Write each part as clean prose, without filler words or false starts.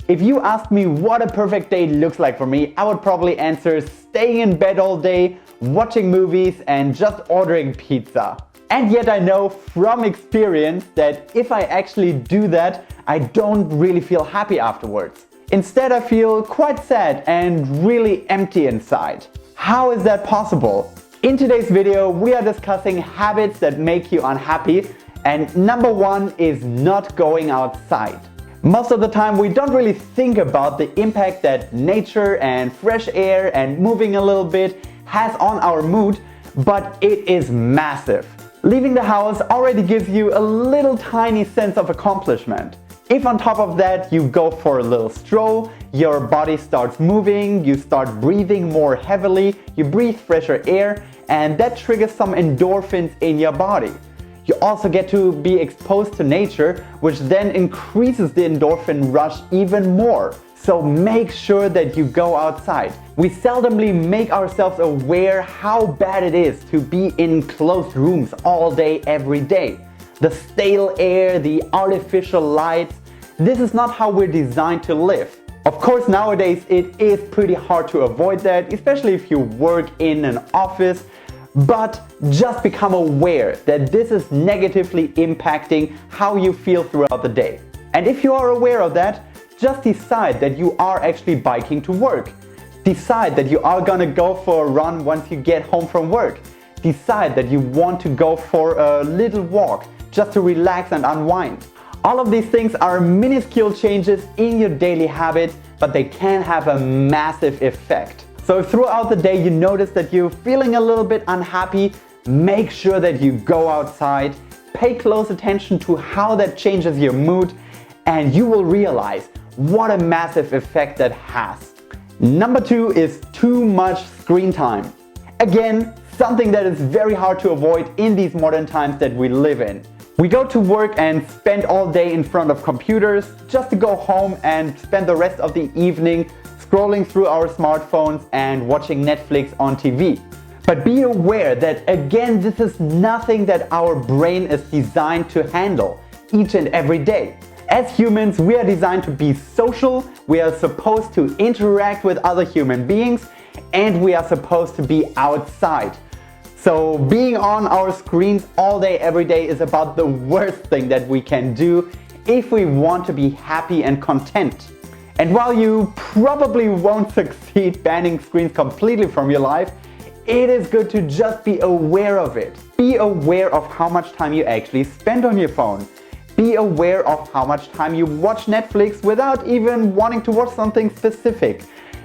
If you asked me what a perfect day looks like for me, I would probably answer staying in bed all day, watching movies and just ordering pizza. And yet I know from experience that if I actually do that, I don't really feel happy afterwards. Instead, I feel quite sad and really empty inside. How is that possible? In today's video, we are discussing habits that make you unhappy, and number one is not going outside. Most of the time we don't really think about the impact that nature and fresh air and moving a little bit has on our mood, but it is massive. Leaving the house already gives you a little tiny sense of accomplishment. If on top of that you go for a little stroll, your body starts moving, you start breathing more heavily, you breathe fresher air, and that triggers some endorphins in your body. You also get to be exposed to nature, which then increases the endorphin rush even more. So make sure that you go outside. We seldomly make ourselves aware how bad it is to be in closed rooms all day, every day. The stale air, the artificial lights, this is not how we're designed to live. Of course, nowadays it is pretty hard to avoid that, especially if you work in an office. But just become aware that this is negatively impacting how you feel throughout the day. And if you are aware of that, just decide that you are actually biking to work. Decide that you are gonna go for a run once you get home from work. Decide that you want to go for a little walk just to relax and unwind. All of these things are minuscule changes in your daily habits, but they can have a massive effect. So if throughout the day you notice that you're feeling a little bit unhappy, make sure that you go outside, pay close attention to how that changes your mood, and you will realize what a massive effect that has. Number two is too much screen time. Again, something that is very hard to avoid in these modern times that we live in. We go to work and spend all day in front of computers just to go home and spend the rest of the evening scrolling through our smartphones and watching Netflix on TV. But be aware that again, this is nothing that our brain is designed to handle each and every day. As humans, we are designed to be social, we are supposed to interact with other human beings, and we are supposed to be outside. So being on our screens all day, every day is about the worst thing that we can do if we want to be happy and content. And while you probably won't succeed banning screens completely from your life, it is good to just be aware of it. Be aware of how much time you actually spend on your phone. Be aware of how much time you watch Netflix without even wanting to watch something specific.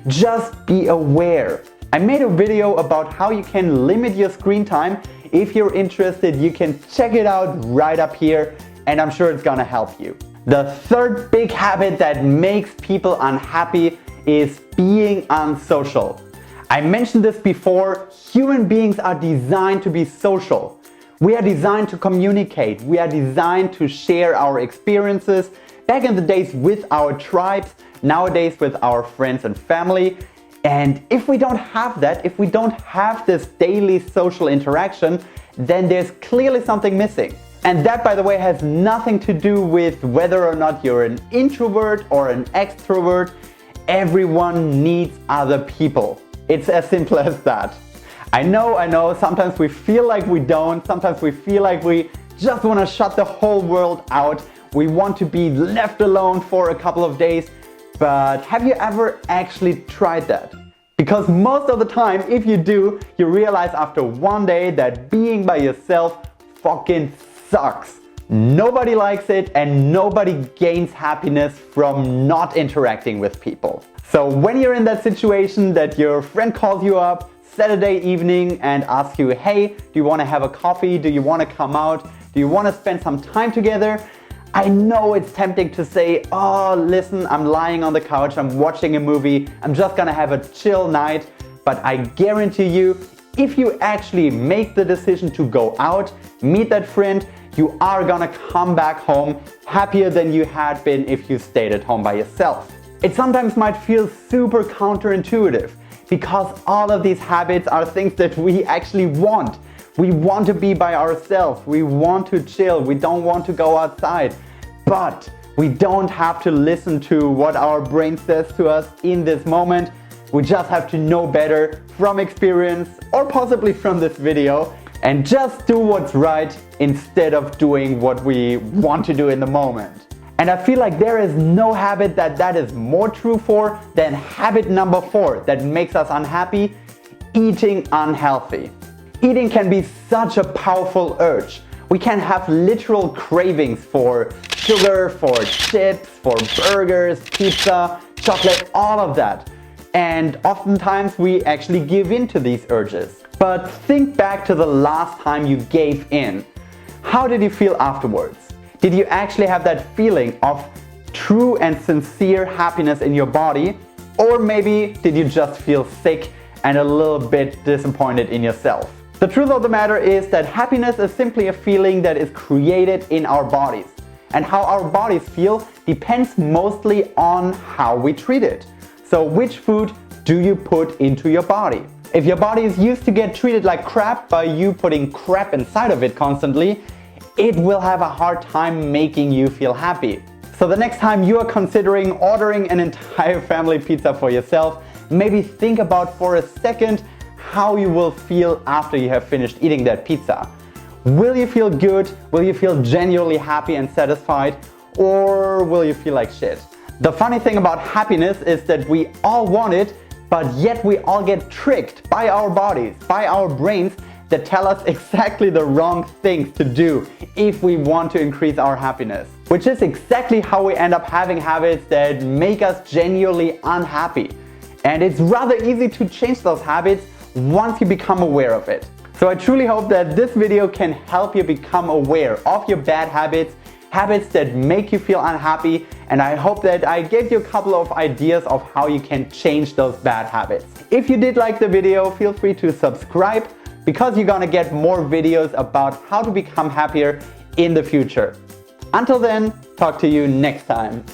Just be aware. I made a video about how you can limit your screen time. If you're interested, you can check it out right up here, and I'm sure it's gonna help you. The third big habit that makes people unhappy is being unsocial. I mentioned this before, human beings are designed to be social. We are designed to communicate, we are designed to share our experiences, back in the days with our tribes, nowadays with our friends and family. And if we don't have that, if we don't have this daily social interaction, then there's clearly something missing. And that, by the way, has nothing to do with whether or not you're an introvert or an extrovert. Everyone needs other people. It's as simple as that. I know, sometimes we feel like we don't. Sometimes we feel like we just want to shut the whole world out. We want to be left alone for a couple of days. But have you ever actually tried that? Because most of the time, if you do, you realize after one day that being by yourself fucking sucks. Nobody likes it and nobody gains happiness from not interacting with people. So when you're in that situation that your friend calls you up Saturday evening and asks you, hey, do you want to have a coffee? Do you want to come out? Do you want to spend some time together? I know it's tempting to say, oh, listen, I'm lying on the couch, I'm watching a movie, I'm just gonna have a chill night. But I guarantee you, if you actually make the decision to go out, meet that friend, you are gonna come back home happier than you had been if you stayed at home by yourself. It sometimes might feel super counterintuitive because all of these habits are things that we actually want. We want to be by ourselves, we want to chill, we don't want to go outside. But We don't have to listen to what our brain says to us in this moment. We just have to know better from experience or possibly from this video and just do what's right instead of doing what we want to do in the moment. And I feel like there is no habit that is more true for than habit number 4 that makes us unhappy: eating unhealthy. Eating can be such a powerful urge. We can have literal cravings for sugar, for chips, for burgers, pizza, chocolate, all of that. And oftentimes we actually give in to these urges. But think back to the last time you gave in. How did you feel afterwards? Did you actually have that feeling of true and sincere happiness in your body? Or maybe did you just feel sick and a little bit disappointed in yourself? The truth of the matter is that happiness is simply a feeling that is created in our bodies. And how our bodies feel depends mostly on how we treat it. So which food do you put into your body? If your body is used to get treated like crap by you putting crap inside of it constantly, it will have a hard time making you feel happy. So the next time you are considering ordering an entire family pizza for yourself, maybe think about for a second how you will feel after you have finished eating that pizza. Will you feel good? Will you feel genuinely happy and satisfied? Or will you feel like shit? The funny thing about happiness is that we all want it, but yet we all get tricked by our bodies, by our brains that tell us exactly the wrong things to do if we want to increase our happiness. Which is exactly how we end up having habits that make us genuinely unhappy. And it's rather easy to change those habits once you become aware of it. So I truly hope that this video can help you become aware of your bad habits, habits that make you feel unhappy, and I hope that I gave you a couple of ideas of how you can change those bad habits. If you did like the video, feel free to subscribe because you're gonna get more videos about how to become happier in the future. Until then, talk to you next time.